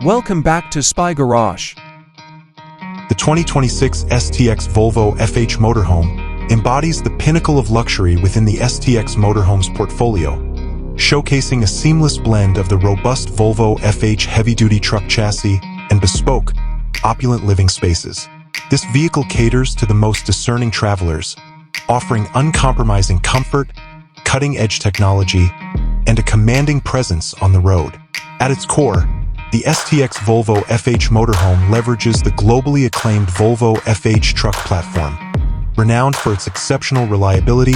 Welcome back to Spy Garage. The 2026 STX Volvo FH Motorhome embodies the pinnacle of luxury within the STX Motorhomes portfolio, showcasing a seamless blend of the robust Volvo FH heavy-duty truck chassis and bespoke, opulent living spaces. This vehicle caters to the most discerning travelers, offering uncompromising comfort, cutting-edge technology, and a commanding presence on the road. At its core, the STX Volvo FH Motorhome leverages the globally acclaimed Volvo FH truck platform, renowned for its exceptional reliability,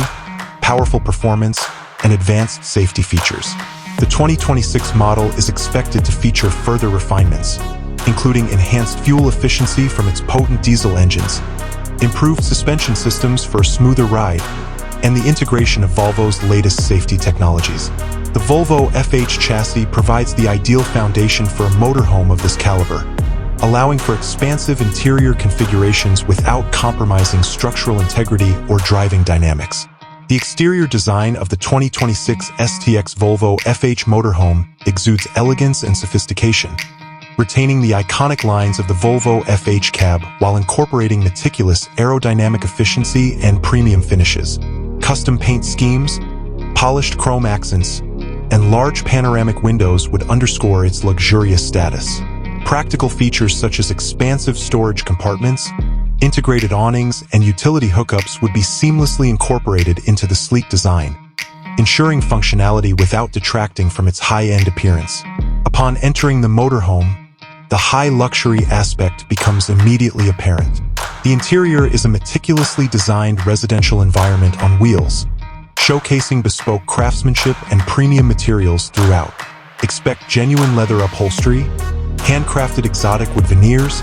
powerful performance, and advanced safety features. The 2026 model is expected to feature further refinements, including enhanced fuel efficiency from its potent diesel engines, improved suspension systems for a smoother ride, and the integration of Volvo's latest safety technologies. The Volvo FH chassis provides the ideal foundation for a motorhome of this caliber, allowing for expansive interior configurations without compromising structural integrity or driving dynamics. The exterior design of the 2026 STX Volvo FH Motorhome exudes elegance and sophistication, retaining the iconic lines of the Volvo FH cab while incorporating meticulous aerodynamic efficiency and premium finishes. Custom paint schemes, polished chrome accents, and large panoramic windows would underscore its luxurious status. Practical features such as expansive storage compartments, integrated awnings, and utility hookups would be seamlessly incorporated into the sleek design, ensuring functionality without detracting from its high-end appearance. Upon entering the motorhome, the high luxury aspect becomes immediately apparent. The interior is a meticulously designed residential environment on wheels, showcasing bespoke craftsmanship and premium materials throughout. Expect genuine leather upholstery, handcrafted exotic wood veneers,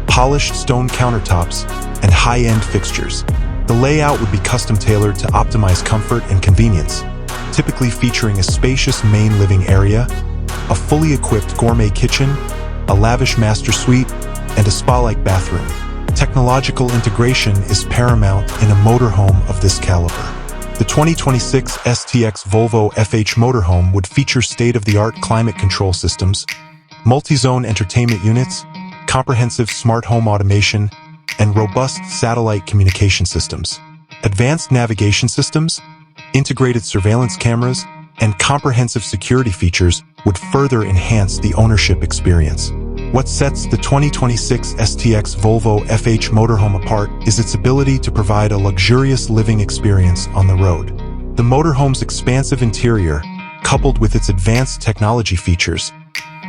polished stone countertops, and high-end fixtures. The layout would be custom-tailored to optimize comfort and convenience, typically featuring a spacious main living area, a fully equipped gourmet kitchen, a lavish master suite, and a spa-like bathroom. Technological integration is paramount in a motorhome of this caliber. The 2026 STX Volvo FH Motorhome would feature state-of-the-art climate control systems, multi-zone entertainment units, comprehensive smart home automation, and robust satellite communication systems. Advanced navigation systems, integrated surveillance cameras, and comprehensive security features would further enhance the ownership experience. What sets the 2026 STX Volvo FH Motorhome apart is its ability to provide a luxurious living experience on the road. The motorhome's expansive interior, coupled with its advanced technology features,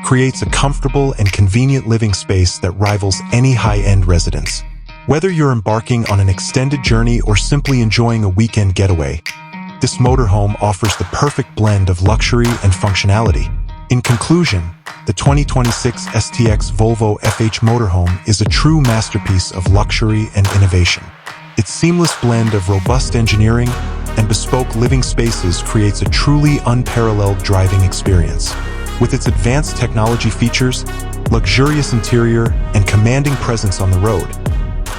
creates a comfortable and convenient living space that rivals any high-end residence. Whether you're embarking on an extended journey or simply enjoying a weekend getaway, this motorhome offers the perfect blend of luxury and functionality. In conclusion, the 2026 STX Volvo FH Motorhome is a true masterpiece of luxury and innovation. Its seamless blend of robust engineering and bespoke living spaces creates a truly unparalleled driving experience. With its advanced technology features, luxurious interior, and commanding presence on the road,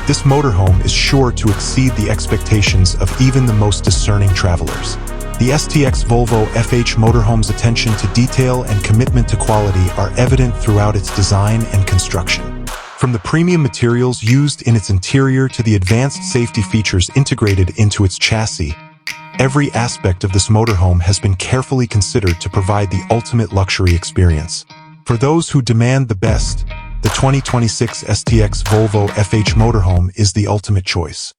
this motorhome is sure to exceed the expectations of even the most discerning travelers. The STX Volvo FH Motorhome's attention to detail and commitment to quality are evident throughout its design and construction. From the premium materials used in its interior to the advanced safety features integrated into its chassis, every aspect of this motorhome has been carefully considered to provide the ultimate luxury experience. For those who demand the best, the 2026 STX Volvo FH Motorhome is the ultimate choice.